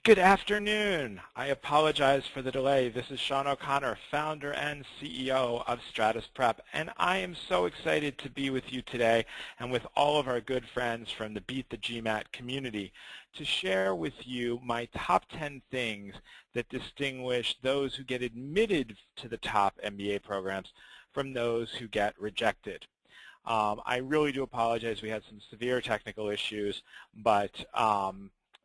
Good afternoon. I apologize for the delay. This is Shawn O'Connor, founder and CEO of Stratus Prep, and I am so excited to be with you today and with all of our good friends from the Beat the GMAT community to share with you my top 10 things that distinguish those who get admitted to the top MBA programs from those who get rejected. I really do apologize. We had some severe technical issues, but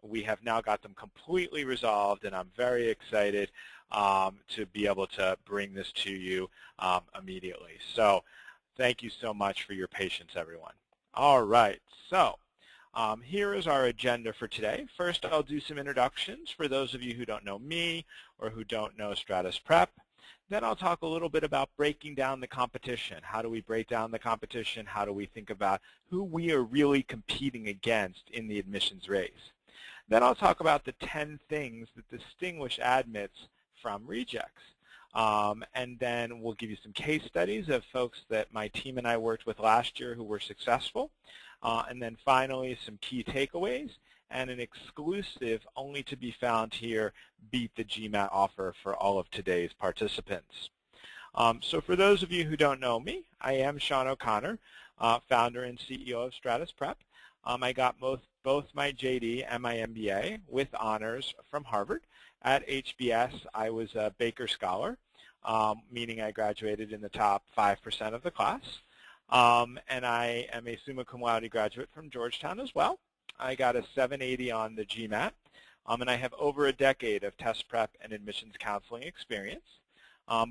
we have now got them completely resolved, and I'm very excited to be able to bring this to you immediately. So thank you so much for your patience, everyone. All right, so here is our agenda for today. First, I'll do some introductions for those of you who don't know me or who don't know Stratus Prep. Then I'll talk a little bit about breaking down the competition. How do we break down the competition? How do we think about who we are really competing against in the admissions race? Then I'll talk about the 10 things that distinguish admits from rejects. And then we'll give you some case studies of folks that my team and I worked with last year who were successful. And then finally, some key takeaways and an exclusive, only to be found here, Beat the GMAT offer for all of today's participants. So for those of you who don't know me, I am Shawn O'Connor, founder and CEO of Stratus Prep. I got both my JD and my MBA with honors from Harvard. At HBS, I was a Baker Scholar, meaning I graduated in the top 5% of the class. And I am a summa cum laude graduate from Georgetown as well. I got a 780 on the GMAT, and I have over a decade of test prep and admissions counseling experience.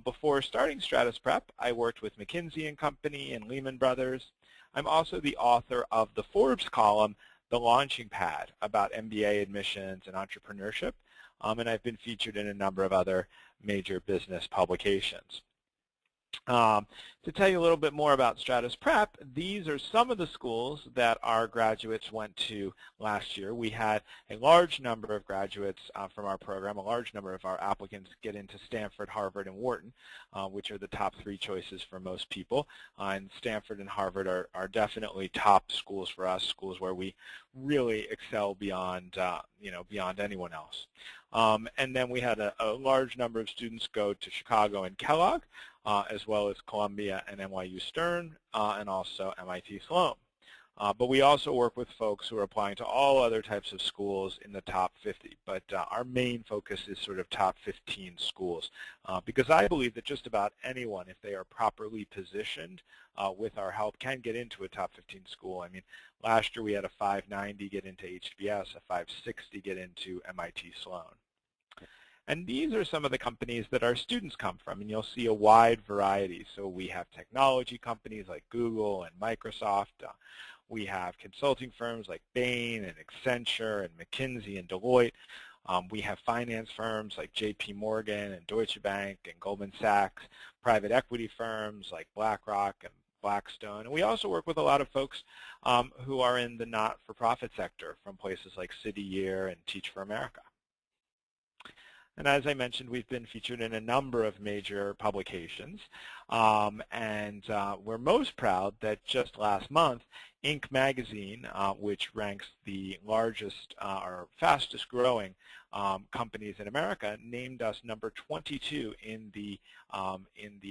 Before starting Stratus Prep, I worked with McKinsey & Company and Lehman Brothers. I'm also the author of the Forbes column, The Launching Pad, about MBA admissions and entrepreneurship, and I've been featured in a number of other major business publications. To tell you a little bit more about Stratus Prep, these are some of the schools that our graduates went to last year. We had a large number of graduates from our program, a large number of our applicants get into Stanford, Harvard, and Wharton, which are the top 3 choices for most people. And Stanford and Harvard are definitely top schools for us, schools where we really excel beyond, beyond anyone else. And then we had a large number of students go to Chicago and Kellogg, as well as Columbia and NYU Stern, and also MIT Sloan. But we also work with folks who are applying to all other types of schools in the top 50. But our main focus is sort of top 15 schools, because I believe that just about anyone, if they are properly positioned with our help, can get into a top 15 school. I mean, last year we had a 590 get into HBS, a 560 get into MIT Sloan. And these are some of the companies that our students come from, and you'll see a wide variety. So we have technology companies like Google and Microsoft. We have consulting firms like Bain and Accenture and McKinsey and Deloitte. We have finance firms like JP Morgan and Deutsche Bank and Goldman Sachs, private equity firms like BlackRock and Blackstone. And we also work with a lot of folks who are in the not-for-profit sector, from places like City Year and Teach for America. And as I mentioned, we've been featured in a number of major publications. And we're most proud that just last month, Inc. magazine, which ranks the largest or fastest growing companies in America, named us number 22 in the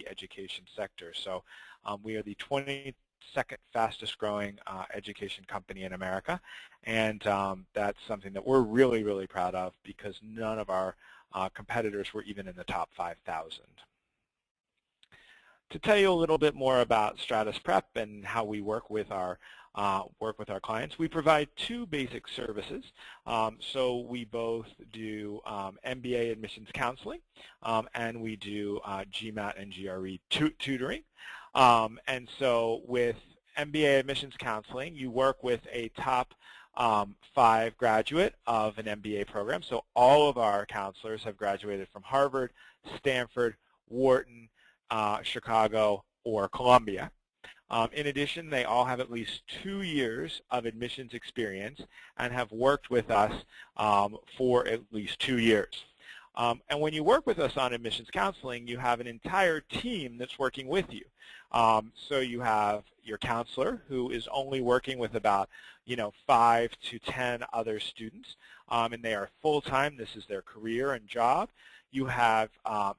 education sector. So we are the 22nd fastest growing education company in America. And that's something that we're really, really proud of, because none of our competitors were even in the top 5,000. To tell you a little bit more about Stratus Prep and how we work with our clients, we provide 2 basic services. So we both do MBA admissions counseling, and we do GMAT and GRE tutoring. And so with MBA admissions counseling, you work with a top 5 graduate of an MBA program. So all of our counselors have graduated from Harvard, Stanford, Wharton, Chicago, or Columbia. In addition, they all have at least 2 years of admissions experience and have worked with us for at least 2 years. And when you work with us on admissions counseling, you have an entire team that's working with you. So you have your counselor who is only working with about 5 to 10 other students, and they are full-time. This is their career and job. You have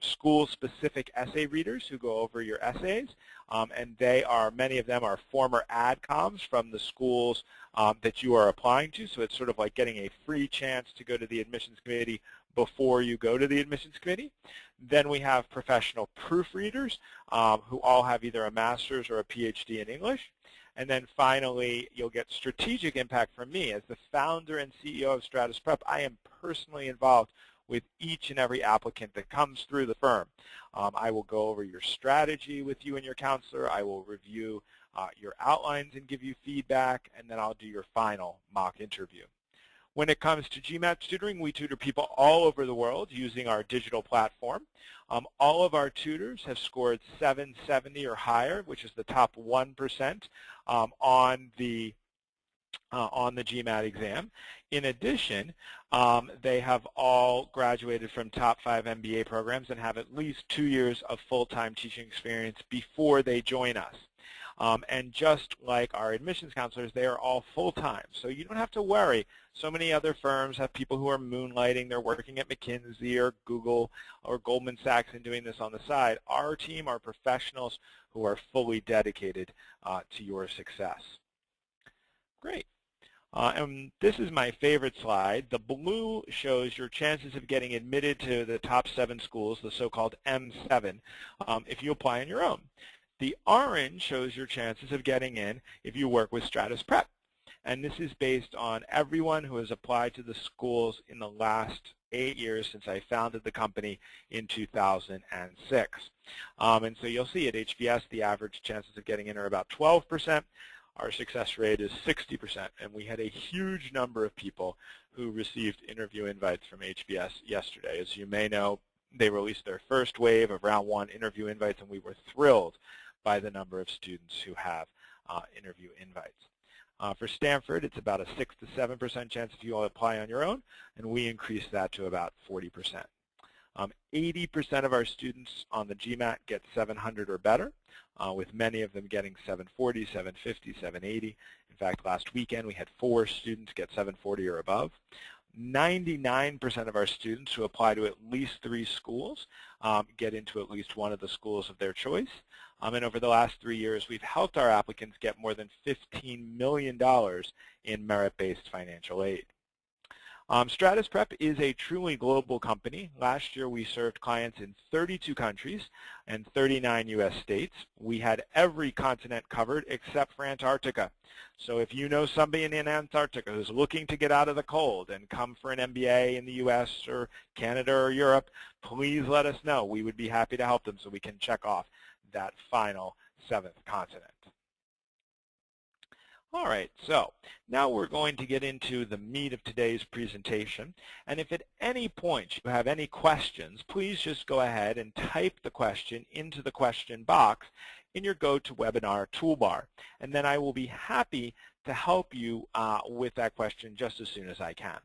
school-specific essay readers who go over your essays, and many of them are former adcoms from the schools that you are applying to, so it's sort of like getting a free chance to go to the admissions committee before you go to the admissions committee. Then we have professional proofreaders who all have either a master's or a PhD in English. And then finally, you'll get strategic impact from me. As the founder and CEO of Stratus Prep, I am personally involved with each and every applicant that comes through the firm. I will go over your strategy with you and your counselor. I will review your outlines and give you feedback, and then I'll do your final mock interview. When it comes to GMAT tutoring, we tutor people all over the world using our digital platform. All of our tutors have scored 770 or higher, which is the top 1% on the GMAT exam. In addition, they have all graduated from top 5 MBA programs and have at least 2 years of full-time teaching experience before they join us. And just like our admissions counselors, they are all full-time. So you don't have to worry. So many other firms have people who are moonlighting. They're working at McKinsey or Google or Goldman Sachs and doing this on the side. Our team are professionals who are fully dedicated to your success. Great. And this is my favorite slide. The blue shows your chances of getting admitted to the top 7 schools, the so-called M7, if you apply on your own. The orange shows your chances of getting in if you work with Stratus Prep. And this is based on everyone who has applied to the schools in the last 8 years since I founded the company in 2006. And so you'll see at HBS the average chances of getting in are about 12%. Our success rate is 60%, and we had a huge number of people who received interview invites from HBS yesterday. As you may know, they released their first wave of round 1 interview invites, and we were thrilled by the number of students who have interview invites. For Stanford, it's about a 6 to 7% chance if you all apply on your own, and we increased that to about 40%. 80% of our students on the GMAT get 700 or better, with many of them getting 740, 750, 780. In fact, last weekend we had 4 students get 740 or above. 99% of our students who apply to at least 3 schools get into at least one of the schools of their choice. And over the last 3 years, we've helped our applicants get more than $15 million in merit-based financial aid. Stratus Prep is a truly global company. Last year, we served clients in 32 countries and 39 U.S. states. We had every continent covered except for Antarctica. So if you know somebody in Antarctica who's looking to get out of the cold and come for an MBA in the U.S. or Canada or Europe, please let us know. We would be happy to help them so we can check off that final 7th continent. All right, so now we're going to get into the meat of today's presentation. And if at any point you have any questions, please just go ahead and type the question into the question box in your GoToWebinar toolbar. And then I will be happy to help you with that question just as soon as I can.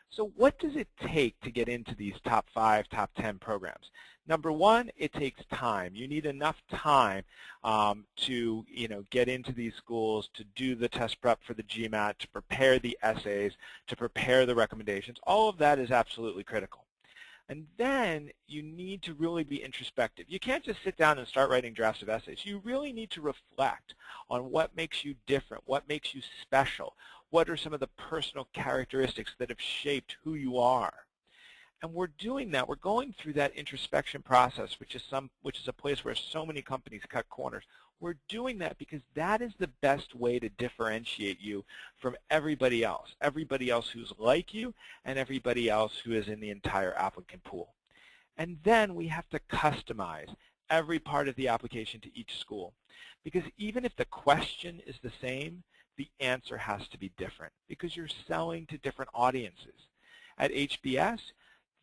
So what does it take to get into these top 5, top 10 programs? Number one, it takes time. You need enough time to get into these schools, to do the test prep for the GMAT, to prepare the essays, to prepare the recommendations. All of that is absolutely critical. And then you need to really be introspective. You can't just sit down and start writing drafts of essays. You really need to reflect on what makes you different, what makes you special, what are some of the personal characteristics that have shaped who you are. And we're doing that. We're going through that introspection process, which is a place where so many companies cut corners. We're doing that because that is the best way to differentiate you from everybody else who's like you and everybody else who is in the entire applicant pool. And then we have to customize every part of the application to each school, because even if the question is the same, the answer has to be different because you're selling to different audiences. At HBS,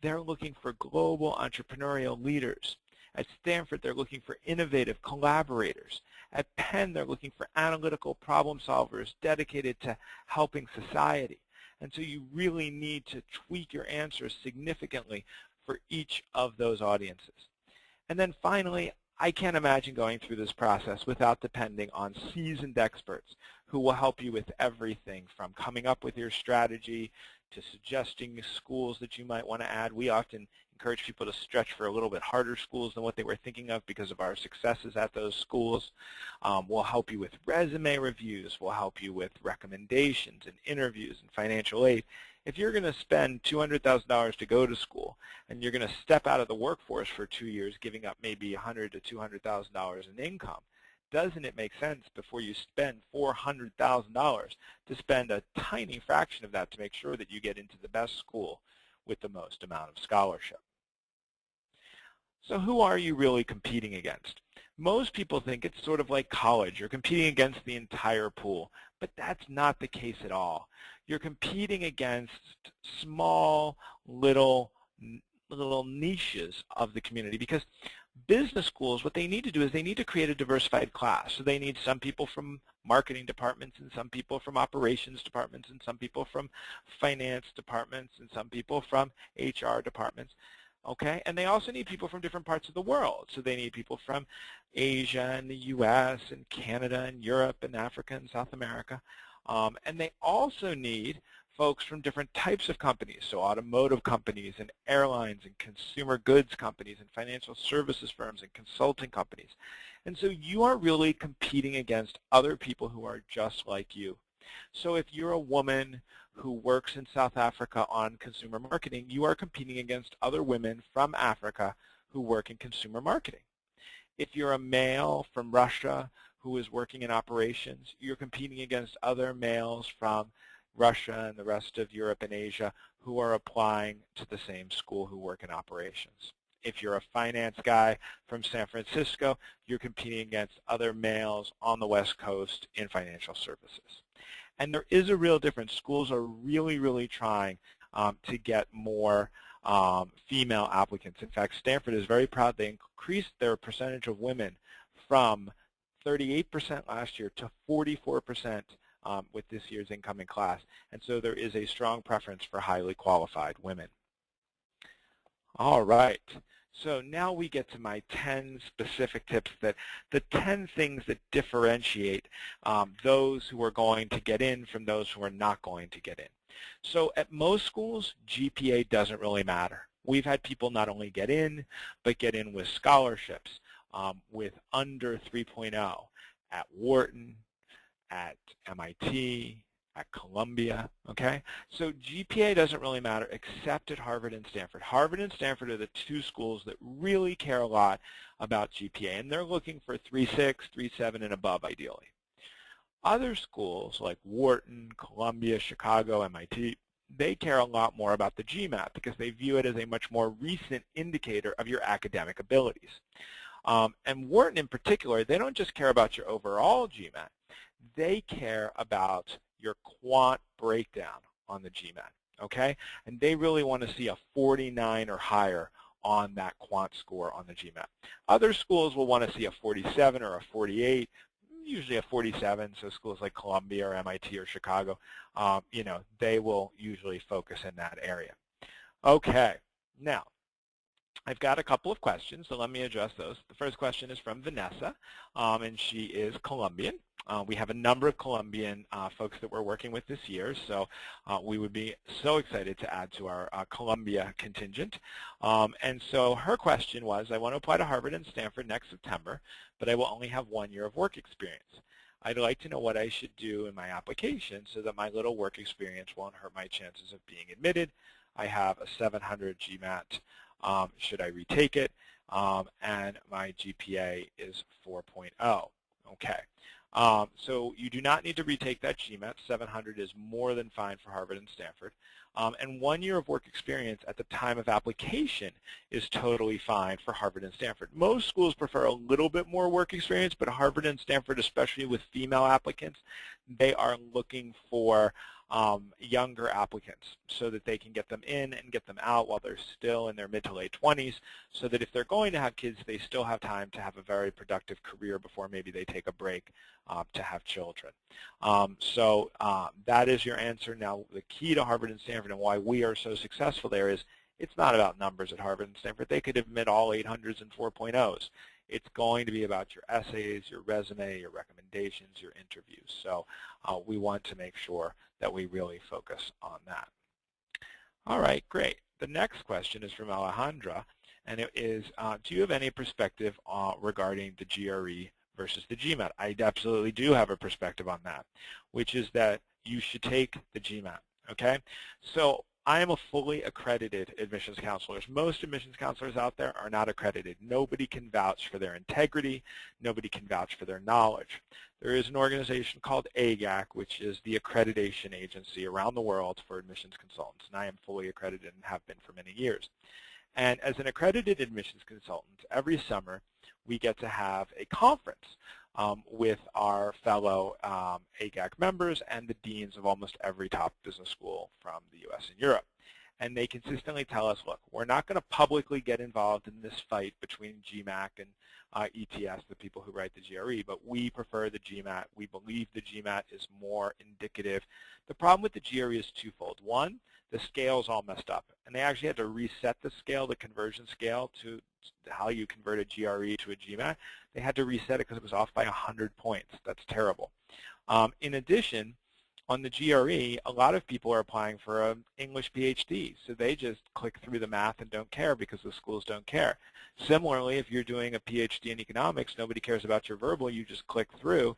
they're looking for global entrepreneurial leaders. At Stanford, they're looking for innovative collaborators. At Penn, they're looking for analytical problem solvers dedicated to helping society. And so you really need to tweak your answers significantly for each of those audiences. And then finally, I can't imagine going through this process without depending on seasoned experts who will help you with everything from coming up with your strategy to suggesting schools that you might want to add. We often encourage people to stretch for a little bit harder schools than what they were thinking of because of our successes at those schools. We'll help you with resume reviews. We'll help you with recommendations and interviews and financial aid. If you're going to spend $200,000 to go to school and you're going to step out of the workforce for 2 years, giving up maybe $100,000 to $200,000 in income, doesn't it make sense before you spend $400,000 to spend a tiny fraction of that to make sure that you get into the best school with the most amount of scholarship? So who are you really competing against? Most people think it's sort of like college. You're competing against the entire pool, but that's not the case at all. You're competing against small little niches of the community because business schools, what they need to do is they need to create a diversified class. So they need some people from marketing departments and some people from operations departments and some people from finance departments and some people from HR departments. Okay, and they also need people from different parts of the world. So they need people from Asia and the US and Canada and Europe and Africa and South America. And they also need folks from different types of companies, so automotive companies and airlines and consumer goods companies and financial services firms and consulting companies. And so you are really competing against other people who are just like you. So if you're a woman who works in South Africa on consumer marketing, you are competing against other women from Africa who work in consumer marketing. If you're a male from Russia who is working in operations, you're competing against other males from Russia and the rest of Europe and Asia who are applying to the same school who work in operations. If you're a finance guy from San Francisco, you're competing against other males on the West Coast in financial services. And there is a real difference. Schools are really, really trying to get more female applicants. In fact, Stanford is very proud. They increased their percentage of women from 38% last year to 44% with this year's incoming class. And so there is a strong preference for highly qualified women. All right. So now we get to my 10 specific tips, that the 10 things that differentiate those who are going to get in from those who are not going to get in. So at most schools, GPA doesn't really matter. We've had people not only get in, but get in with scholarships with under 3.0 at Wharton, at MIT, at Columbia, okay? So GPA doesn't really matter except at Harvard and Stanford. Harvard and Stanford are the two schools that really care a lot about GPA, and they're looking for 3.6, 3.7, and above ideally. Other schools like Wharton, Columbia, Chicago, MIT, they care a lot more about the GMAT because they view it as a much more recent indicator of your academic abilities. And Wharton in particular, they don't just care about your overall GMAT. They care about your quant breakdown on the GMAT, okay? And they really want to see a 49 or higher on that quant score on the GMAT. Other schools will want to see a 47 or a 48, usually a 47, so schools like Columbia or MIT or Chicago, you know, they will usually focus in that area. Okay, now, I've got a couple of questions, so let me address those. The first question is from Vanessa, and she is Colombian. We have a number of Colombian folks that we're working with this year, so we would be so excited to add to our Columbia contingent. And so her question was, I want to apply to Harvard and Stanford next September, but I will only have 1 year of work experience. I'd like to know what I should do in my application so that my little work experience won't hurt my chances of being admitted. I have a 700 GMAT. Should I retake it? And my GPA is 4.0. Okay. So you do not need to retake that GMAT. 700 is more than fine for Harvard and Stanford. And 1 year of work experience at the time of application is totally fine for Harvard and Stanford. Most schools prefer a little bit more work experience, but Harvard and Stanford, especially with female applicants, they are looking for younger applicants so that they can get them in and get them out while they're still in their mid to late 20s, so that if they're going to have kids, they still have time to have a very productive career before maybe they take a break to have children. So that is your answer. Now, the key to Harvard and Stanford and why we are so successful there is It's not about numbers at Harvard and Stanford. They could admit all 800s and 4.0s. It's going to be about your essays, your resume, your recommendations, your interviews. So we want to make sure that we really focus on that. All right, great. The next question is from Alejandra, and it is, do you have any perspective regarding the GRE versus the GMAT? I absolutely do have a perspective on that, which is that you should take the GMAT, okay? So I am a fully accredited admissions counselor. Most admissions counselors out there are not accredited. Nobody can vouch for their integrity. Nobody can vouch for their knowledge. There is an organization called AGAC, which is the accreditation agency around the world for admissions consultants, and I am fully accredited and have been for many years. And as an accredited admissions consultant, every summer we get to have a conference with our fellow AGAC members and the deans of almost every top business school from the US and Europe. And they consistently tell us, look, we're not going to publicly get involved in this fight between GMAC and ETS, the people who write the GRE, but we prefer the GMAT. We believe the GMAT is more indicative. The problem with the GRE is twofold. One, the scale's all messed up, and they actually had to reset the scale, the conversion scale, to how you convert a GRE to a GMAT. They had to reset it because it was off by 100 points. That's terrible. In addition, on the GRE, a lot of people are applying for an English PhD, so they just click through the math and don't care because the schools don't care. Similarly, if you're doing a PhD in economics, nobody cares about your verbal, you just click through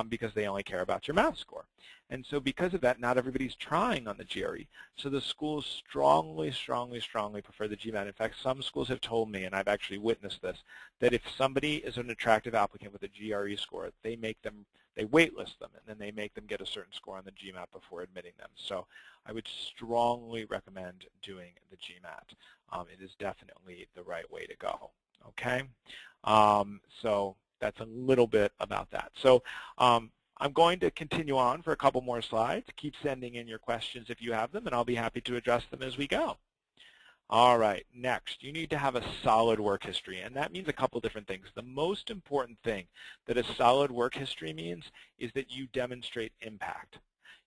because they only care about your math score. And so because of that, not everybody's trying on the GRE. So the schools strongly, strongly, strongly prefer the GMAT. In fact, some schools have told me, and I've actually witnessed this, that if somebody is an attractive applicant with a GRE score, they waitlist them, and then they make them get a certain score on the GMAT before admitting them. So I would strongly recommend doing the GMAT. It is definitely the right way to go, okay? So that's a little bit about that. So I'm going to continue on for a couple more slides. Keep sending in your questions if you have them, and I'll be happy to address them as we go. All right, next, you need to have a solid work history, and that means a couple different things. The most important thing that a solid work history means is that you demonstrate impact.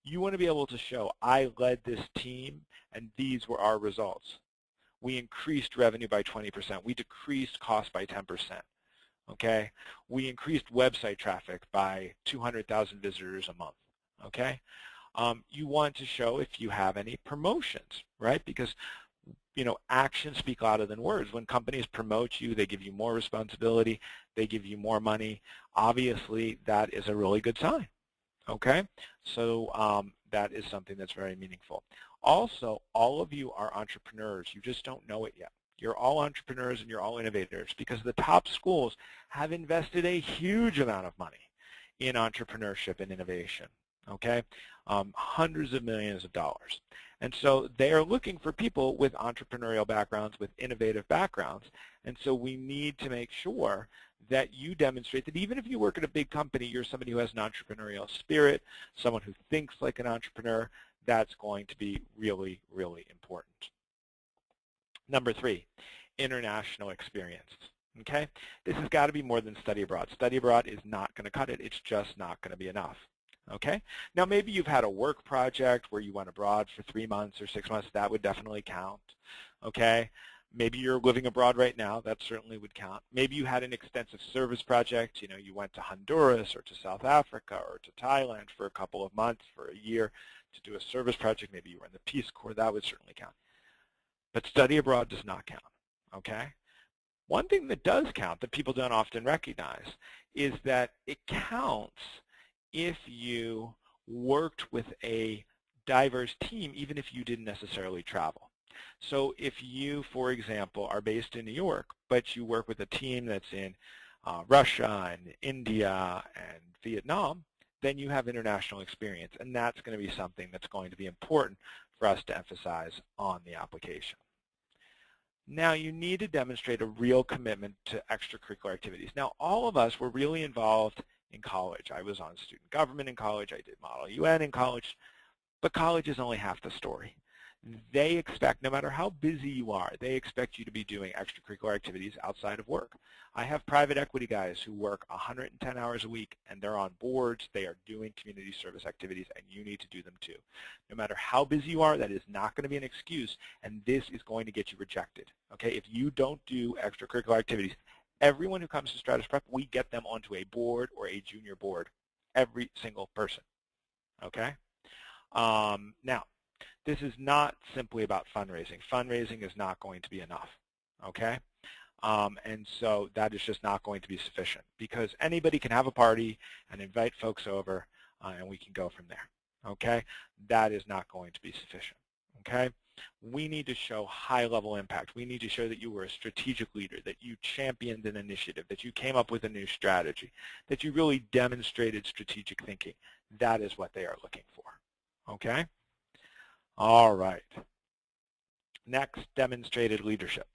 You want to be able to show, I led this team, and these were our results. We increased revenue by 20%. We decreased cost by 10%. Okay, we increased website traffic by 200,000 visitors a month. Okay, you want to show if you have any promotions, right? Because actions speak louder than words. When companies promote you, they give you more responsibility, they give you more money. Obviously, that is a really good sign. Okay, so that is something that's very meaningful. Also, all of you are entrepreneurs. You just don't know it yet. You're all entrepreneurs and you're all innovators because the top schools have invested a huge amount of money in entrepreneurship and innovation, okay? Hundreds of millions of dollars. And so they are looking for people with entrepreneurial backgrounds, with innovative backgrounds. And so we need to make sure that you demonstrate that even if you work at a big company, you're somebody who has an entrepreneurial spirit, someone who thinks like an entrepreneur. That's going to be really, really important. Number 3, international experience. Okay, this has got to be more than study abroad. Study abroad is not going to cut it. It's just not going to be enough. Okay, now maybe you've had a work project where you went abroad for 3 months or 6 months. That would definitely count. Okay, maybe you're living abroad right now. That certainly would count. Maybe you had an extensive service project. You went to Honduras or to South Africa or to Thailand for a couple of months, for a year, to do a service project. Maybe you were in the Peace Corps. That would certainly count. But study abroad does not count, okay? One thing that does count that people don't often recognize is that it counts if you worked with a diverse team, even if you didn't necessarily travel. So if you, for example, are based in New York, but you work with a team that's in Russia and India and Vietnam, then you have international experience, and that's going to be something that's going to be important for us to emphasize on the application. Now, you need to demonstrate a real commitment to extracurricular activities. Now, all of us were really involved in college. I was on student government in college. I did Model UN in college. But college is only half the story. They expect, no matter how busy you are, they expect you to be doing extracurricular activities outside of work. I have private equity guys who work 110 hours a week, and they're on boards, they are doing community service activities, and you need to do them too. No matter how busy you are, that is not going to be an excuse, and this is going to get you rejected. Okay, if you don't do extracurricular activities, everyone who comes to Stratus Prep, we get them onto a board or a junior board, every single person. Okay? Now, this is not simply about fundraising. Fundraising is not going to be enough, okay? And so that is just not going to be sufficient because anybody can have a party and invite folks over and we can go from there, okay? That is not going to be sufficient, okay? We need to show high-level impact. We need to show that you were a strategic leader, that you championed an initiative, that you came up with a new strategy, that you really demonstrated strategic thinking. That is what they are looking for, okay? All right. Next, demonstrated leadership.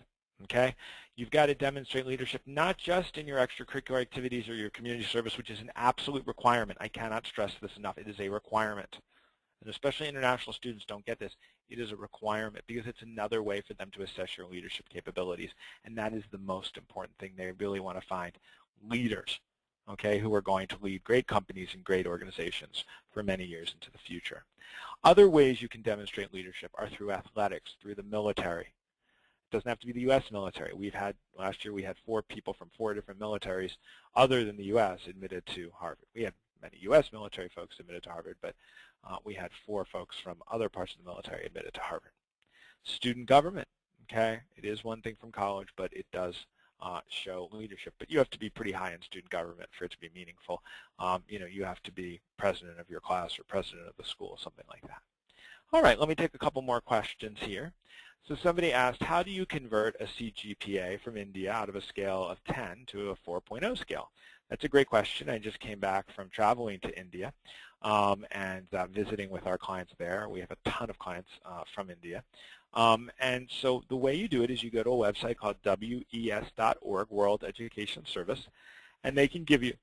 Okay? You've got to demonstrate leadership not just in your extracurricular activities or your community service, which is an absolute requirement. I cannot stress this enough. It is a requirement. And especially international students don't get this. It is a requirement because it's another way for them to assess your leadership capabilities. And that is the most important thing. They really want to find leaders, okay, who are going to lead great companies and great organizations for many years into the future. Other ways you can demonstrate leadership are through athletics, through the military. It doesn't have to be the U.S. military. Last year we had 4 people from 4 different militaries other than the U.S. admitted to Harvard. We had many U.S. military folks admitted to Harvard, but we had 4 folks from other parts of the military admitted to Harvard. Student government, okay? It is one thing from college, but it does show leadership, but you have to be pretty high in student government for it to be meaningful. You have to be president of your class or president of the school, something like that. All right, let me take a couple more questions here. So somebody asked, how do you convert a CGPA from India out of a scale of 10 to a 4.0 scale? That's a great question. I just came back from traveling to India and visiting with our clients there. We have a ton of clients from India. And so the way you do it is you go to a website called WES.org, World Education Service, and they can give you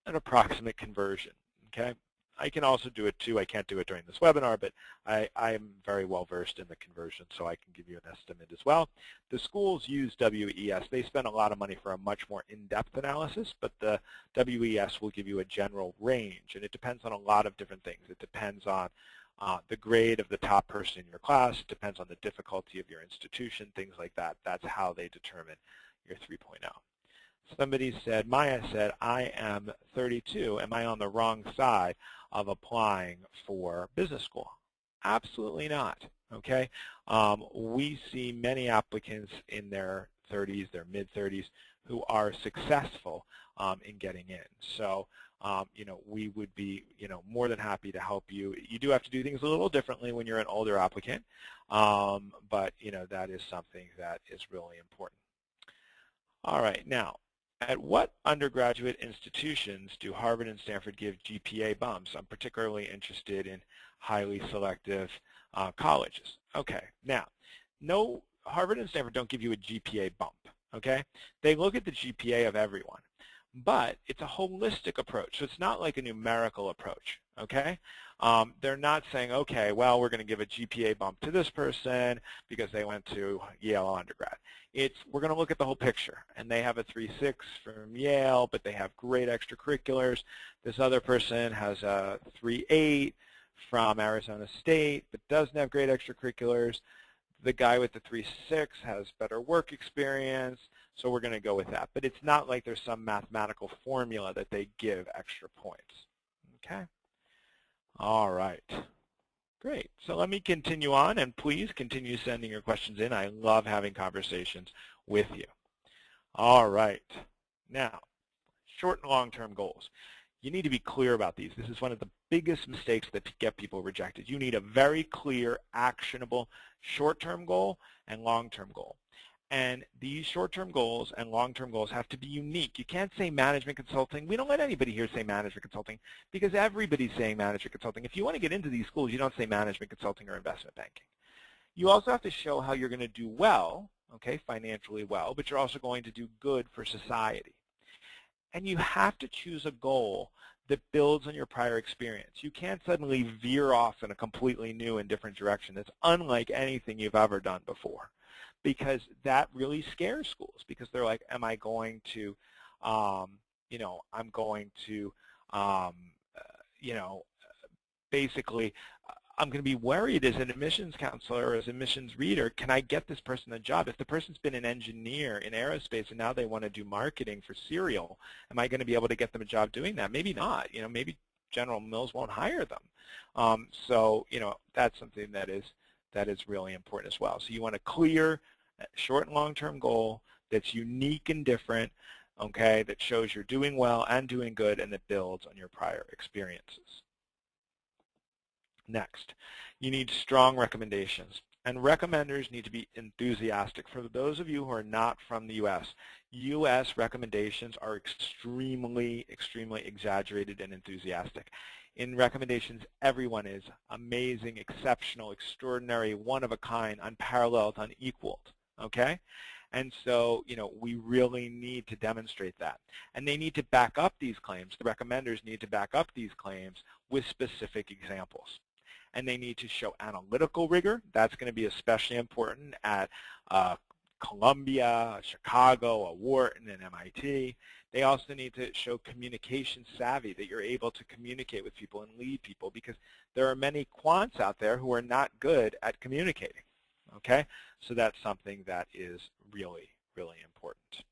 an approximate conversion, okay? I can also do it too. I can't do it during this webinar, but I am very well versed in the conversion, so I can give you an estimate as well. The schools use WES. They spend a lot of money for a much more in-depth analysis, but the WES will give you a general range, and it depends on a lot of different things. It depends on the grade of the top person in your class. It depends on the difficulty of your institution, things like that. That's how they determine your 3.0. Somebody said, Maya said, I am 32. Am I on the wrong side of applying for business school? Absolutely not, okay? We see many applicants in their 30s, their mid-30s, who are successful in getting in. So, we would be, more than happy to help you. You do have to do things a little differently when you're an older applicant, but, that is something that is really important. All right, now, at what undergraduate institutions do Harvard and Stanford give GPA bumps? I'm particularly interested in highly selective colleges. Okay, now, no, Harvard and Stanford don't give you a GPA bump, okay? They look at the GPA of everyone, but it's a holistic approach, so it's not like a numerical approach, okay? They're not saying, okay, well, we're going to give a GPA bump to this person because they went to Yale undergrad. We're going to look at the whole picture, and they have a 3.6 from Yale, but they have great extracurriculars. This other person has a 3.8 from Arizona State, but doesn't have great extracurriculars. The guy with the 3.6 has better work experience, so we're going to go with that. But it's not like there's some mathematical formula that they give extra points. Okay? All right. Great. So let me continue on, and please continue sending your questions in. I love having conversations with you. All right. Now, short and long-term goals. You need to be clear about these. This is one of the biggest mistakes that get people rejected. You need a very clear, actionable short-term goal and long-term goal. And these short-term goals and long-term goals have to be unique. You can't say management consulting. We don't let anybody here say management consulting because everybody's saying management consulting. If you want to get into these schools, you don't say management consulting or investment banking. You also have to show how you're going to do well, okay, financially well, but you're also going to do good for society. And you have to choose a goal that builds on your prior experience. You can't suddenly veer off in a completely new and different direction that's unlike anything you've ever done before, because that really scares schools, because they're like, am I going to, I'm going to, um, you know, basically, I'm going to be worried as an admissions counselor or as an admissions reader, can I get this person a job? If the person's been an engineer in aerospace and now they want to do marketing for cereal, am I going to be able to get them a job doing that? Maybe not. Maybe General Mills won't hire them. So that's something that is really important as well. So you want a clear, short and long-term goal that's unique and different, okay, that shows you're doing well and doing good, and that builds on your prior experiences. Next, you need strong recommendations, and recommenders need to be enthusiastic. For those of you who are not from the U.S. recommendations are extremely, extremely exaggerated and enthusiastic. In recommendations, everyone is amazing, exceptional, extraordinary, one of a kind, unparalleled, unequaled, okay? And so, we really need to demonstrate that. And they need to back up these claims. The recommenders need to back up these claims with specific examples. And they need to show analytical rigor. That's going to be especially important at Columbia, Chicago, Wharton, and MIT. They also need to show communication savvy, that you're able to communicate with people and lead people, because there are many quants out there who are not good at communicating. Okay? So that's something that is really, really important.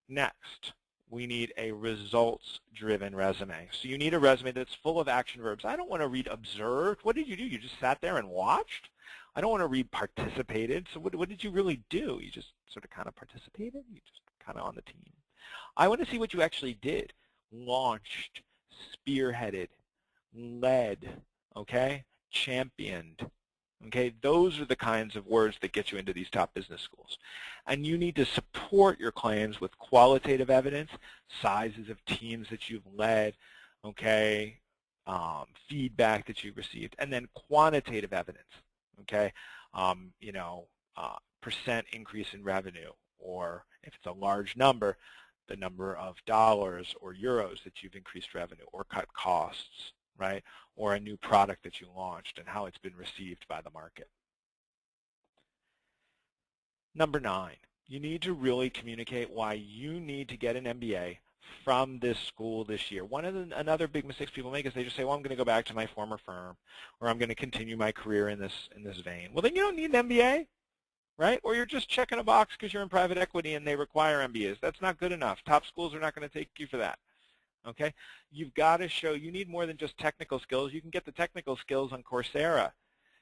Next, we need a results-driven resume. So you need a resume that's full of action verbs. I don't want to read observed. What did you do? You just sat there and watched? I don't want to read participated. So what did you really do? You just sort of kind of participated? You just kind of on the team? I want to see what you actually did. Launched, spearheaded, led, okay, championed. Okay, those are the kinds of words that get you into these top business schools. And you need to support your claims with qualitative evidence, sizes of teams that you've led, okay, feedback that you've received, and then quantitative evidence, okay, percent increase in revenue, or if it's a large number, the number of dollars or euros that you've increased revenue or cut costs, right? Or a new product that you launched and how it's been received by the market. Number 9, you need to really communicate why you need to get an MBA from this school this year. Another big mistake people make is they just say, well, I'm going to go back to my former firm, or I'm going to continue my career in this vein. Well, then you don't need an MBA, right? Or you're just checking a box because you're in private equity and they require MBAs. That's not good enough. Top schools are not going to take you for that. Okay, you've got to show you need more than just technical skills. You can get the technical skills on Coursera.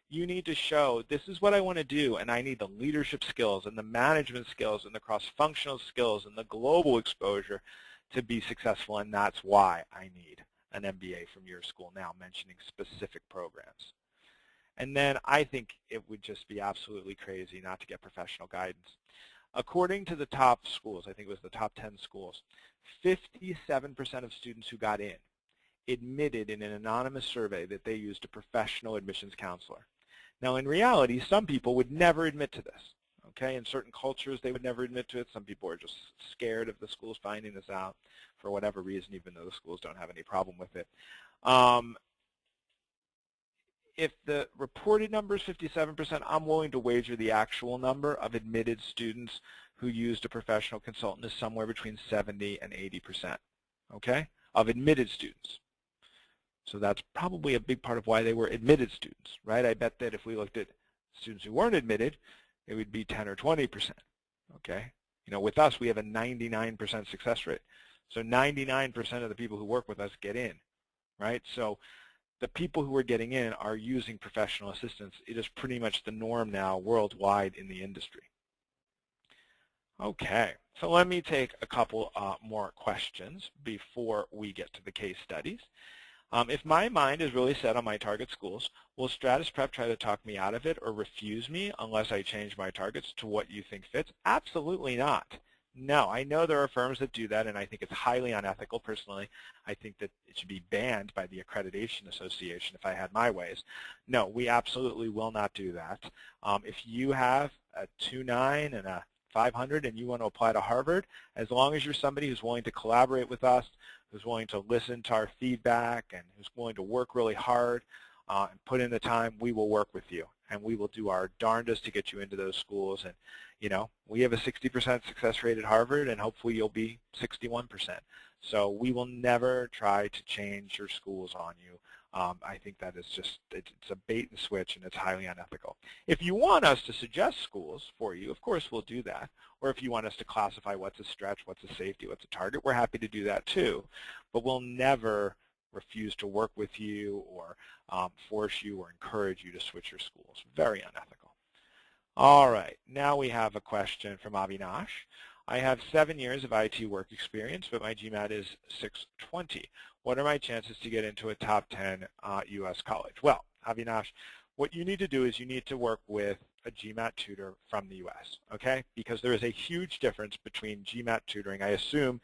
You need to show this is what I want to do, and I need the leadership skills and the management skills and the cross-functional skills and the global exposure to be successful, and that's why I need an MBA from your school, now mentioning specific programs. And then I think it would just be absolutely crazy not to get professional guidance. According to the top schools, I think it was the top 10 schools, 57% of students who got in admitted in an anonymous survey that they used a professional admissions counselor. Now, in reality, some people would never admit to this. Okay, in certain cultures, they would never admit to it. Some people are just scared of the schools finding this out for whatever reason, even though the schools don't have any problem with it. If the reported number is 57%, I'm willing to wager the actual number of admitted students who used a professional consultant is somewhere between 70 and 80%, okay, of admitted students. So that's probably a big part of why they were admitted students, right? I bet that if we looked at students who weren't admitted, it would be 10 or 20%, okay? With us, we have a 99% success rate. So 99% of the people who work with us get in, right? So the people who are getting in are using professional assistants. It is pretty much the norm now worldwide in the industry. Okay, so let me take a couple more questions before we get to the case studies. If my mind is really set on my target schools, will Stratus Prep try to talk me out of it or refuse me unless I change my targets to what you think fits? Absolutely not. No, I know there are firms that do that, and I think it's highly unethical personally. I think that it should be banned by the Accreditation Association if I had my ways. No, we absolutely will not do that. If you have a 2.9 and a 500 and you want to apply to Harvard, as long as you're somebody who's willing to collaborate with us, who's willing to listen to our feedback, and who's willing to work really hard and put in the time, we will work with you. And we will do our darndest to get you into those schools. And, you know, we have a 60% success rate at Harvard, and hopefully you'll be 61%. So we will never try to change your schools on you. I think that is just, it's a bait and switch, and it's highly unethical. If you want us to suggest schools for you, of course we'll do that. Or if you want us to classify what's a stretch, what's a safety, what's a target, we're happy to do that too. But we'll never refuse to work with you or force you or encourage you to switch your schools. Very unethical. All right, now we have a question from Avinash. I have 7 years of IT work experience, but my GMAT is 620. What are my chances to get into a top 10 U.S. college? Well, Avinash, what you need to do is you need to work with a GMAT tutor from the U.S., okay? Because there is a huge difference between GMAT tutoring. I assume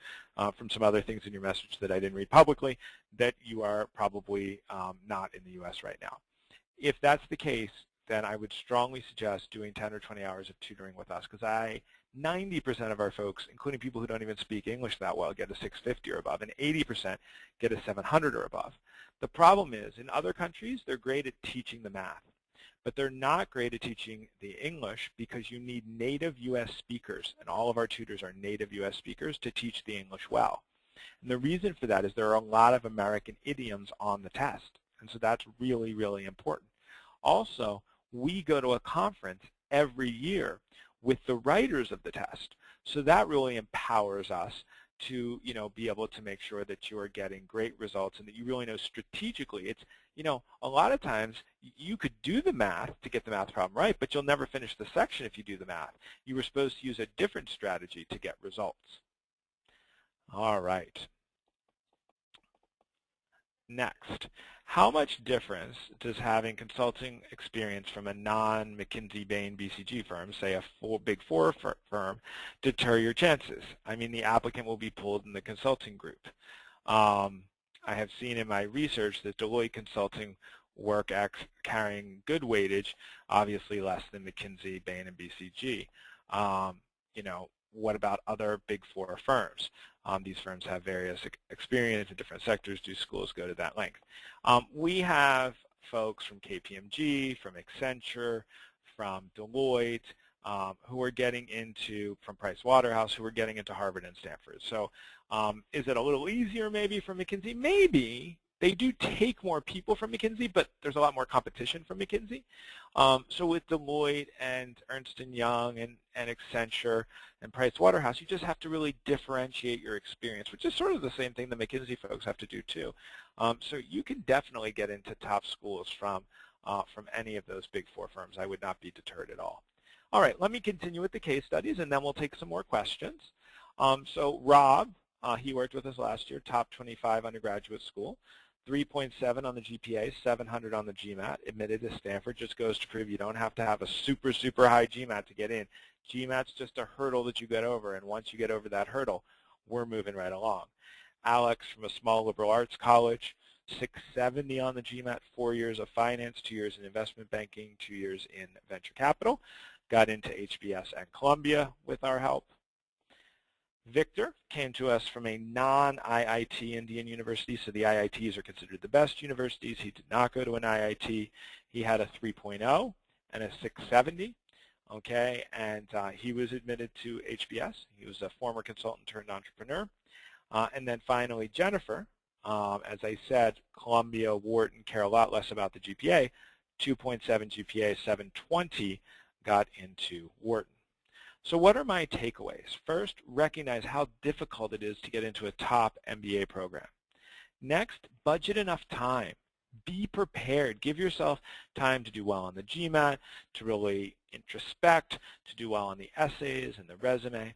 from some other things in your message that I didn't read publicly that you are probably not in the U.S. right now. If that's the case, then I would strongly suggest doing 10 or 20 hours of tutoring with us, because 90% of our folks, including people who don't even speak English that well, get a 650 or above, and 80% get a 700 or above. The problem is, in other countries, they're great at teaching the math, but they're not great at teaching the English because you need native U.S. speakers, and all of our tutors are native U.S. speakers to teach the English well. And the reason for that is there are a lot of American idioms on the test, and so that's really, really important. Also, we go to a conference every year with the writers of the test, so that really empowers us to, you know, be able to make sure that you are getting great results and that you really know strategically. It's, you know, a lot of times you could do the math to get the math problem right, but you'll never finish the section if you do the math. You were supposed to use a different strategy to get results. All right. Next, how much difference does having consulting experience from a non-McKinsey, Bain, BCG firm, say a Big Four firm, deter your chances? I mean, the applicant will be pulled in the consulting group. I have seen in my research that Deloitte consulting work carrying good weightage, obviously less than McKinsey, Bain, and BCG. You know, what about other Big Four firms? These firms have various experience in different sectors. Do schools go to that length? We have folks from KPMG, from Accenture, from Deloitte, who are getting into, from Price Waterhouse, who are getting into Harvard and Stanford. So is it a little easier maybe from McKinsey? Maybe. They do take more people from McKinsey, but there's a lot more competition from McKinsey. So with Deloitte and Ernst & Young and Accenture and Price Waterhouse, you just have to really differentiate your experience, which is sort of the same thing the McKinsey folks have to do too. So you can definitely get into top schools from any of those Big Four firms. I would not be deterred at all. All right, let me continue with the case studies, and then we'll take some more questions. So Rob, he worked with us last year, top 25 undergraduate school. 3.7 on the GPA, 700 on the GMAT, admitted to Stanford. Just goes to prove you don't have to have a super, super high GMAT to get in. GMAT's just a hurdle that you get over, and once you get over that hurdle, we're moving right along. Alex from a small liberal arts college, 670 on the GMAT, 4 years of finance, 2 years in investment banking, 2 years in venture capital. Got into HBS and Columbia with our help. Victor came to us from a non-IIT Indian university, so the IITs are considered the best universities. He did not go to an IIT. He had a 3.0 and a 670, okay, and he was admitted to HBS. He was a former consultant turned entrepreneur. And then finally, Jennifer, as I said, Columbia, Wharton, care a lot less about the GPA, 2.7 GPA, 720, got into Wharton. So what are my takeaways? First, recognize how difficult it is to get into a top MBA program. Next, budget enough time. Be prepared. Give yourself time to do well on the GMAT, to really introspect, to do well on the essays and the resume.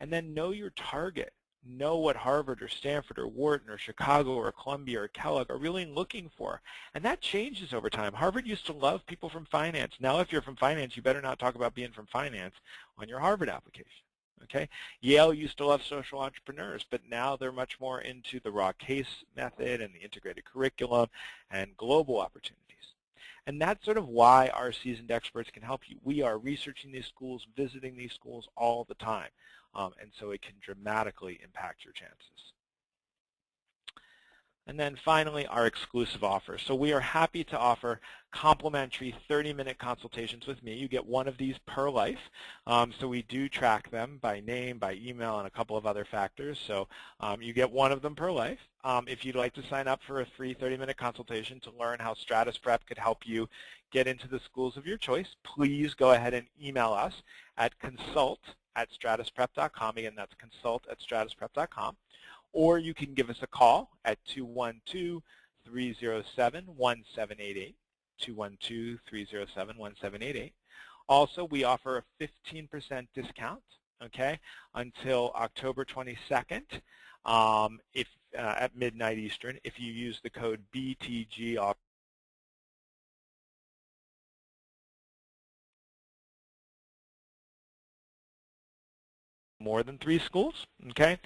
And then know your target. Know what Harvard or Stanford or Wharton or Chicago or Columbia or Kellogg are really looking for. And that changes over time. Harvard used to love people from finance. Now if you're from finance, you better not talk about being from finance on your Harvard application. Okay? Yale used to love social entrepreneurs, but now they're much more into the raw case method and the integrated curriculum and global opportunities. And that's sort of why our seasoned experts can help you. We are researching these schools, visiting these schools all the time, and so it can dramatically impact your chances. And then finally, our exclusive offer. So we are happy to offer complimentary 30-minute consultations with me. You get one of these per life. So we do track them by name, by email, and a couple of other factors. So you get one of them per life. If you'd like to sign up for a free 30-minute consultation to learn how Stratus Prep could help you get into the schools of your choice, please go ahead and email us at consult@stratusprep.com. Again, that's consult@stratusprep.com. Or you can give us a call at 212-307-1788, 212-307-1788. Also, we offer a 15% discount, okay, until October 22nd at midnight Eastern if you use the code BTG more than 3 schools, okay?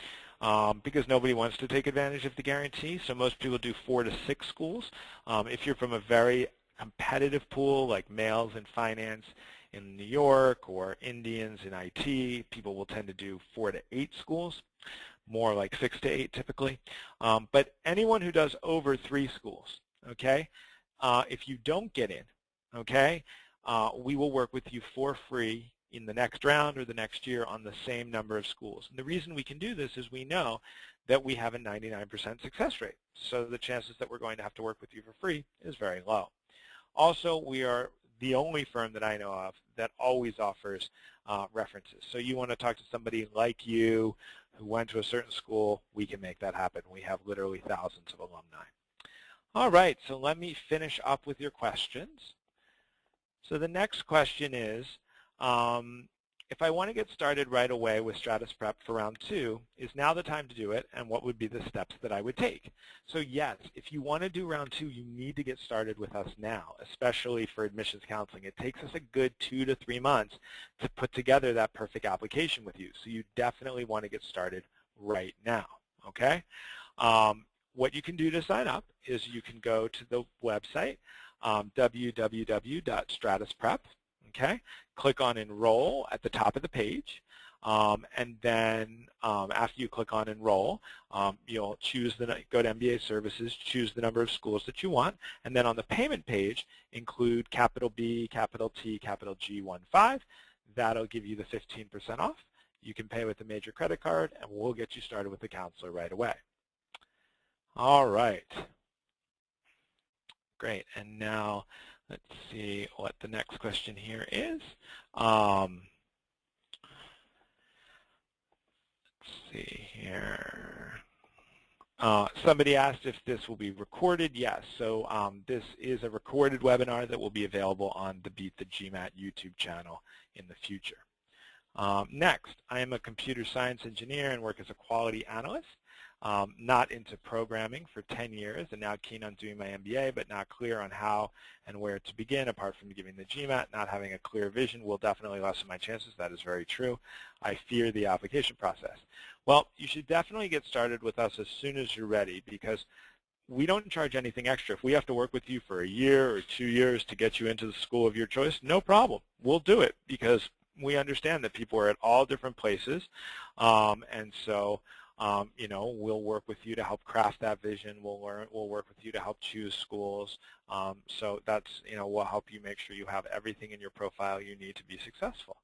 Because nobody wants to take advantage of the guarantee, so most people do 4 to 6 schools. If you're from a very competitive pool, like males in finance in New York or Indians in IT, people will tend to do 4 to 8 schools, more like 6 to 8 typically. But anyone who does over 3 schools, okay, if you don't get in, okay, we will work with you for free in the next round or the next year on the same number of schools. And the reason we can do this is we know that we have a 99% success rate. So the chances that we're going to have to work with you for free is very low. Also, we are the only firm that I know of that always offers references. So you want to talk to somebody like you who went to a certain school, we can make that happen. We have literally thousands of alumni. All right, so let me finish up with your questions. So the next question is, if I want to get started right away with Stratus Prep for round 2, is now the time to do it, and what would be the steps that I would take? So yes, if you want to do round 2, you need to get started with us now, especially for admissions counseling. It takes us a good 2 to 3 months to put together that perfect application with you, so you definitely want to get started right now, okay? What you can do to sign up is you can go to the website, www.stratusprep, okay? Click on Enroll at the top of the page, and then after you click on Enroll, you'll choose go to MBA Services, choose the number of schools that you want, and then on the payment page, include capital B, capital T, capital G 15. That'll give you the 15% off. You can pay with a major credit card, and we'll get you started with the counselor right away. All right. Great, and now let's see what the next question here is. Let's see here. Somebody asked if this will be recorded. Yes, so this is a recorded webinar that will be available on the Beat the GMAT YouTube channel in the future. Next, I am a computer science engineer and work as a quality analyst. Not into programming for 10 years and now keen on doing my MBA, but not clear on how and where to begin apart from giving the GMAT. Not having a clear vision will definitely lessen my chances. That is very true. I fear the application process. Well, you should definitely get started with us as soon as you're ready, because we don't charge anything extra. If we have to work with you for a year or 2 years to get you into the school of your choice, no problem. We'll do it because we understand that people are at all different places, and so you know, we'll work with you to help craft that vision. We'll work with you to help choose schools. So that's, you know, we'll help you make sure you have everything in your profile you need to be successful.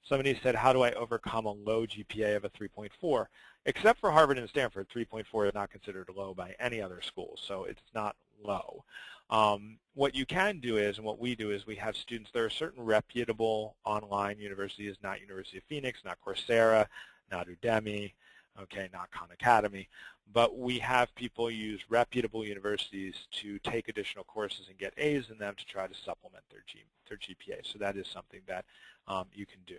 Somebody said, how do I overcome a low GPA of a 3.4? Except for Harvard and Stanford, 3.4 is not considered low by any other school, so it's not low. What you can do is, and what we do is, we have students, there are certain reputable online universities, not University of Phoenix, not Coursera, not Udemy, okay, not Khan Academy, but we have people use reputable universities to take additional courses and get A's in them to try to supplement their GPA. So that is something that you can do.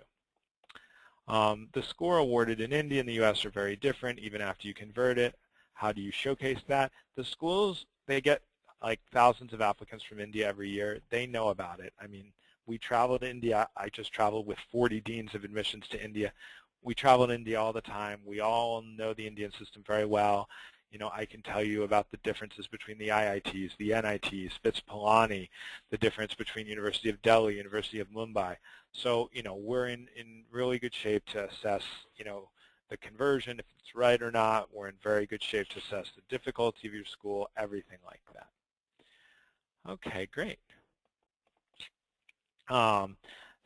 The score awarded in India and the US are very different even after you convert it. How do you showcase that? The schools, they get like thousands of applicants from India every year. They know about it. I mean, we travel to India. I just traveled with 40 deans of admissions to India. We travel to India all the time. We all know the Indian system very well. I can tell you about the differences between the IITs, the NITs, Spitz-Pilani, the difference between University of Delhi, University of Mumbai. So, we're in really good shape to assess, the conversion, if it's right or not. We're in very good shape to assess the difficulty of your school, everything like that. Okay, great.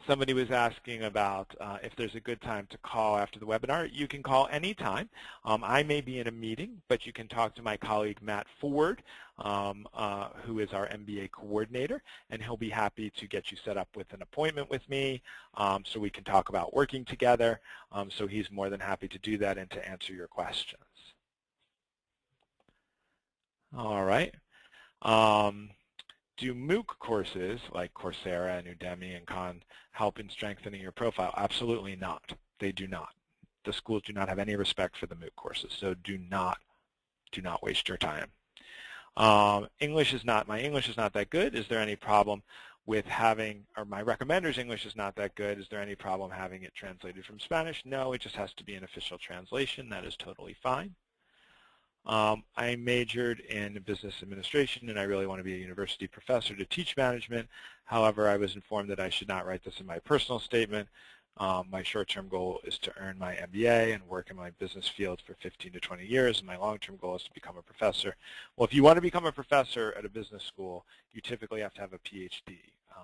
Somebody was asking about if there's a good time to call after the webinar. You can call anytime. I may be in a meeting, but you can talk to my colleague Matt Ford, who is our MBA coordinator, and he'll be happy to get you set up with an appointment with me so we can talk about working together. So he's more than happy to do that and to answer your questions. All right. Do MOOC courses like Coursera and Udemy and Khan help in strengthening your profile? Absolutely not. They do not. The schools do not have any respect for the MOOC courses, so do not waste your time. My English is not that good. Is there any problem with having, or my recommender's English is not that good. Is there any problem having it translated from Spanish? No, it just has to be an official translation. That is totally fine. I majored in business administration, and I really want to be a university professor to teach management. However, I was informed that I should not write this in my personal statement. My short-term goal is to earn my MBA and work in my business field for 15 to 20 years, and my long-term goal is to become a professor. Well, if you want to become a professor at a business school, you typically have to have a PhD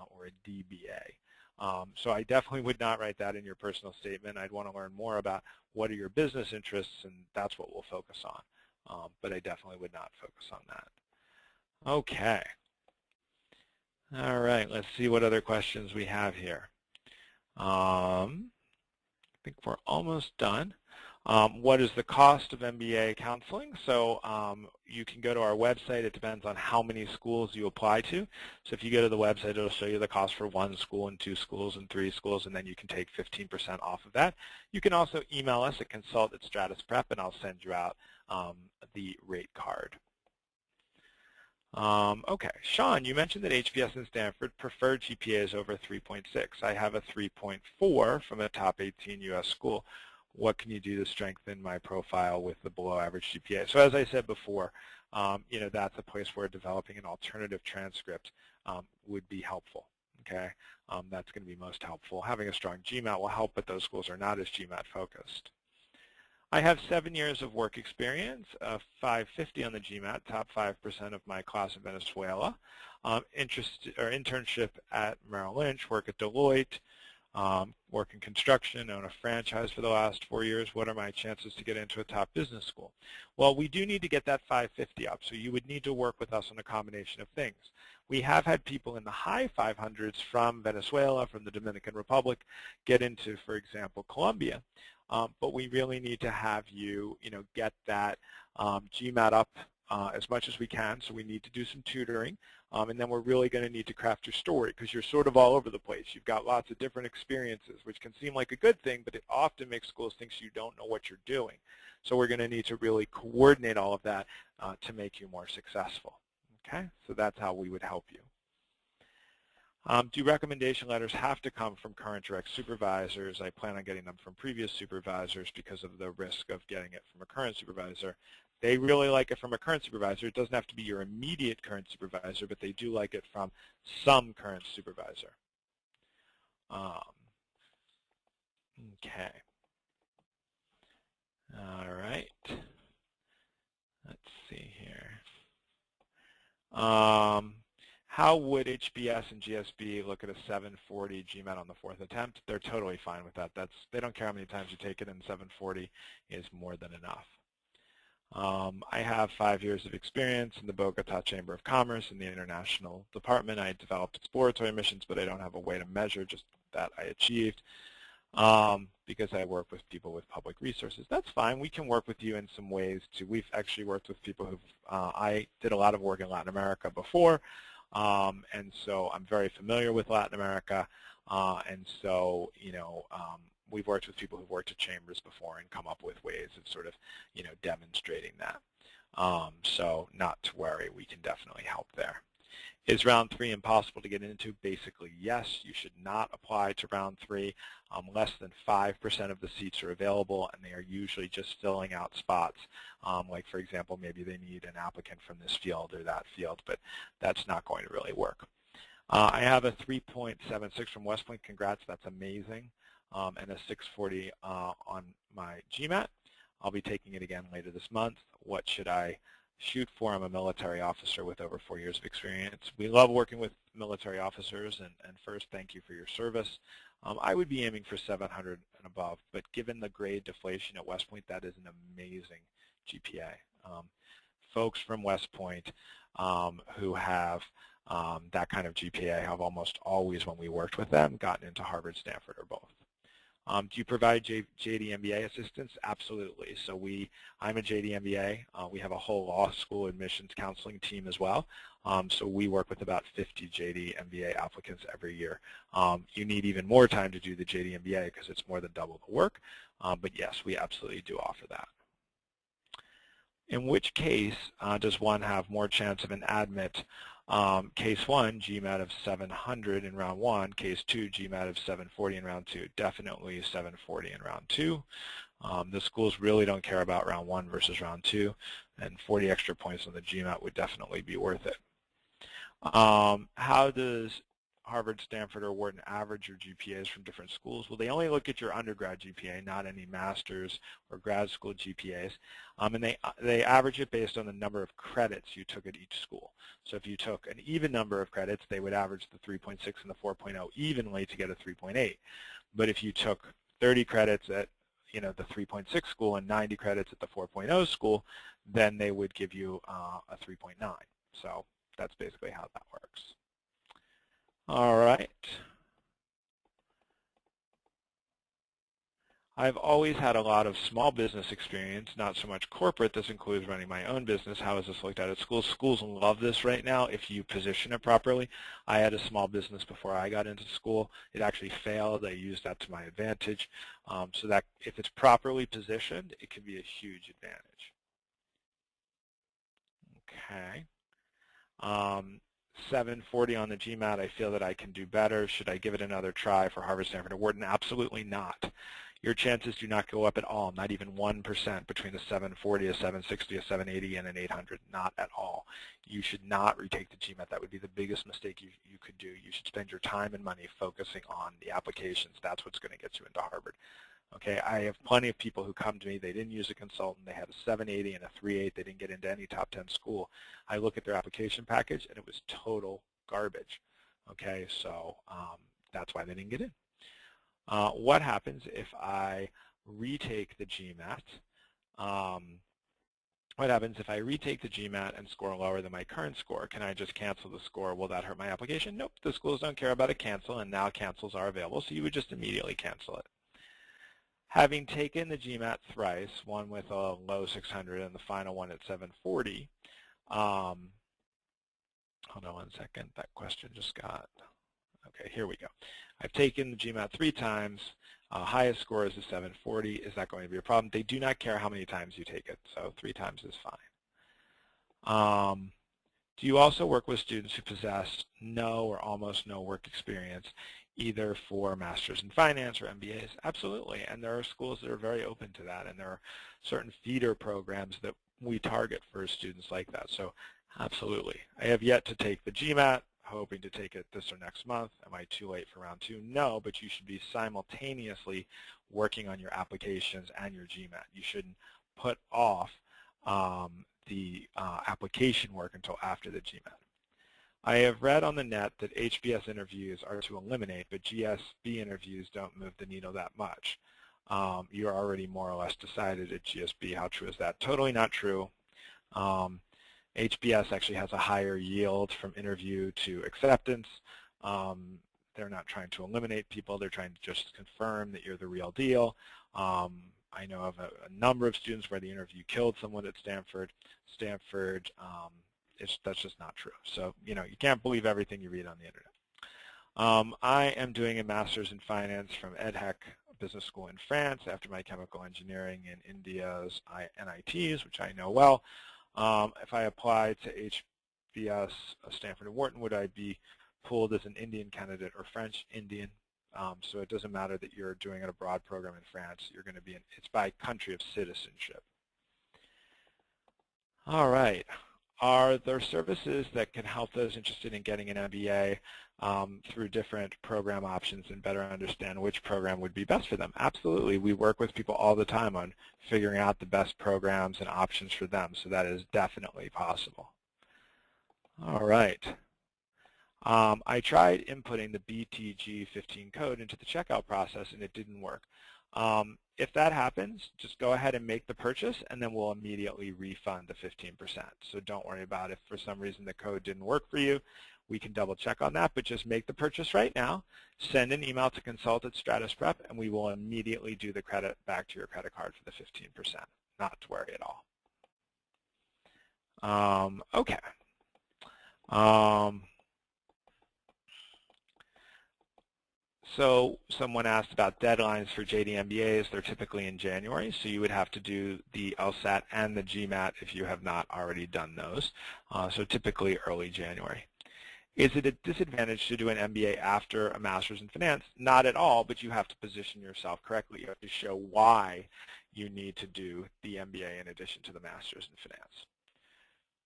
or a DBA. So I definitely would not write that in your personal statement. I'd want to learn more about what are your business interests, and that's what we'll focus on. But I definitely would not focus on that. Okay. All right, let's see what other questions we have here. I think we're almost done. What is the cost of MBA counseling? So you can go to our website. It depends on how many schools you apply to. So if you go to the website, it'll show you the cost for 1 school and 2 schools and 3 schools, and then you can take 15% off of that. You can also email us at consult@Stratus Prep, and I'll send you out the rate card. Okay, Shawn, you mentioned that HBS and Stanford preferred GPAs over 3.6. I have a 3.4 from a top 18 U.S. school. What can you do to strengthen my profile with the below average GPA? So as I said before, that's a place where developing an alternative transcript would be helpful. Okay, that's going to be most helpful. Having a strong GMAT will help, but those schools are not as GMAT focused. I have 7 years of work experience, 550 on the GMAT, top 5% of my class in Venezuela. Internship at Merrill Lynch, work at Deloitte, work in construction, own a franchise for the last 4 years. What are my chances to get into a top business school? Well, we do need to get that 550 up, so you would need to work with us on a combination of things. We have had people in the high 500s from Venezuela, from the Dominican Republic, get into, for example, Colombia. But we really need to have you, get that GMAT up as much as we can. So we need to do some tutoring, and then we're really going to need to craft your story because you're sort of all over the place. You've got lots of different experiences, which can seem like a good thing, but it often makes schools think you don't know what you're doing. So we're going to need to really coordinate all of that to make you more successful. Okay, so that's how we would help you. Do recommendation letters have to come from current direct supervisors? I plan on getting them from previous supervisors because of the risk of getting it from a current supervisor. They really like it from a current supervisor. It doesn't have to be your immediate current supervisor, but they do like it from some current supervisor. Okay. All right. Let's see here. How would HBS and GSB look at a 740 GMAT on the 4th attempt? They're totally fine with that. They don't care how many times you take it, and 740 is more than enough. I have 5 years of experience in the Bogota Chamber of Commerce in the international department. I developed exploratory missions, but I don't have a way to measure just that I achieved because I work with people with public resources. That's fine. We can work with you in some ways too. We've actually worked with people who've, I did a lot of work in Latin America before. And so I'm very familiar with Latin America, and so, we've worked with people who've worked at chambers before and come up with ways of sort of, demonstrating that. So not to worry, we can definitely help there. Is round 3 impossible to get into? Basically, yes. You should not apply to round 3. Less than 5% of the seats are available, and they are usually just filling out spots. Like, for example, maybe they need an applicant from this field or that field, but that's not going to really work. I have a 3.76 from West Point. Congrats, that's amazing. And a 640 on my GMAT. I'll be taking it again later this month. What should I shoot for? I'm a military officer with over 4 years of experience. We love working with military officers, and first, thank you for your service. I would be aiming for 700 and above, but given the grade deflation at West Point, that is an amazing GPA. Folks from West Point who have that kind of GPA have almost always, when we worked with them, gotten into Harvard, Stanford, or both. Do you provide JD MBA assistance? Absolutely. So I'm a JD MBA. We have a whole law school admissions counseling team as well. So we work with about 50 JD MBA applicants every year. You need even more time to do the JD MBA because it's more than double the work. But yes, we absolutely do offer that. In which case does one have more chance of an admit? Case 1, GMAT of 700 in round 1. Case 2, GMAT of 740 in round 2. Definitely 740 in round 2. The schools really don't care about round 1 versus round 2, and 40 extra points on the GMAT would definitely be worth it. How does Harvard, Stanford, or Wharton average your GPAs from different schools? Well, they only look at your undergrad GPA, not any master's or grad school GPAs, and they average it based on the number of credits you took at each school. So if you took an even number of credits, they would average the 3.6 and the 4.0 evenly to get a 3.8. But if you took 30 credits at the 3.6 school and 90 credits at the 4.0 school, then they would give you a 3.9. So that's basically how that works. All right. I've always had a lot of small business experience, not so much corporate. This includes running my own business. How is this looked at schools? Schools love this right now if you position it properly. I had a small business before I got into school. It actually failed. I used that to my advantage. So that if it's properly positioned, it can be a huge advantage. Okay. 740 on the GMAT, I feel that I can do better. Should I give it another try for Harvard, Stanford, or Wharton? Absolutely not. Your chances do not go up at all, not even 1% between a 740, a 760, a 780, and an 800, not at all. You should not retake the GMAT. That would be the biggest mistake you could do. You should spend your time and money focusing on the applications. That's what's going to get you into Harvard. Okay, I have plenty of people who come to me, they didn't use a consultant, they had a 780 and a 3.8, they didn't get into any top 10 school. I look at their application package and it was total garbage. Okay, so that's why they didn't get in. What happens if I retake the GMAT? What happens if I retake the GMAT and score lower than my current score? Can I just cancel the score? Will that hurt my application? Nope, the schools don't care about a cancel, and now cancels are available, so you would just immediately cancel it. Having taken the GMAT thrice, one with a low 600 and the final one at 740, hold on one second, that question just got, okay, here we go. I've taken the GMAT 3 times, highest score is a 740, is that going to be a problem? They do not care how many times you take it, so 3 times is fine. Do you also work with students who possess no or almost no work experience, either for Masters in Finance or MBAs? Absolutely, and there are schools that are very open to that, and there are certain feeder programs that we target for students like that, so absolutely. I have yet to take the GMAT, hoping to take it this or next month. Am I too late for round 2? No, but you should be simultaneously working on your applications and your GMAT. You shouldn't put off the application work until after the GMAT. I have read on the net that HBS interviews are to eliminate, but GSB interviews don't move the needle that much. You're already more or less decided at GSB. How true is that? Totally not true. HBS actually has a higher yield from interview to acceptance. They're not trying to eliminate people. They're trying to just confirm that you're the real deal. I know of a number of students where the interview killed someone at Stanford. That's just not true. So, you can't believe everything you read on the internet. I am doing a master's in finance from EdHec Business School in France after my chemical engineering in India's NITs, which I know well. If I apply to via Stanford and Wharton, would I be pulled as an Indian candidate or French Indian? So it doesn't matter that you're doing an abroad program in France. You're going to be it's by country of citizenship. All right. Are there services that can help those interested in getting an MBA through different program options and better understand which program would be best for them? Absolutely. We work with people all the time on figuring out the best programs and options for them, so that is definitely possible. All right. I tried inputting the BTG15 code into the checkout process and it didn't work. If that happens, just go ahead and make the purchase and then we'll immediately refund the 15%. So don't worry about if for some reason the code didn't work for you. We can double check on that, but just make the purchase right now, send an email to consult@Stratus Prep, and we will immediately do the credit back to your credit card for the 15%. Not to worry at all. Okay. So someone asked about deadlines for JD MBAs. They're typically in January, so you would have to do the LSAT and the GMAT if you have not already done those. So typically early January. Is it a disadvantage to do an MBA after a master's in finance? Not at all, but you have to position yourself correctly. You have to show why you need to do the MBA in addition to the master's in finance.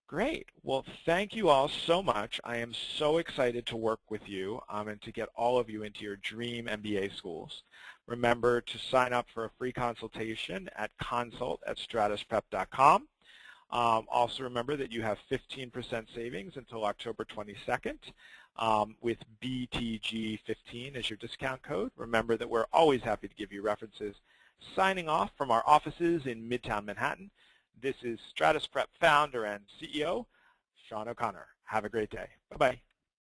Great. Well, thank you all so much. I am so excited to work with you and to get all of you into your dream MBA schools. Remember to sign up for a free consultation at consult@stratusprep.com. Also remember that you have 15% savings until October 22nd with BTG15 as your discount code. Remember that we're always happy to give you references. Signing off from our offices in Midtown Manhattan. This is Stratus Prep founder and CEO, Shawn O'Connor. Have a great day. Bye-bye.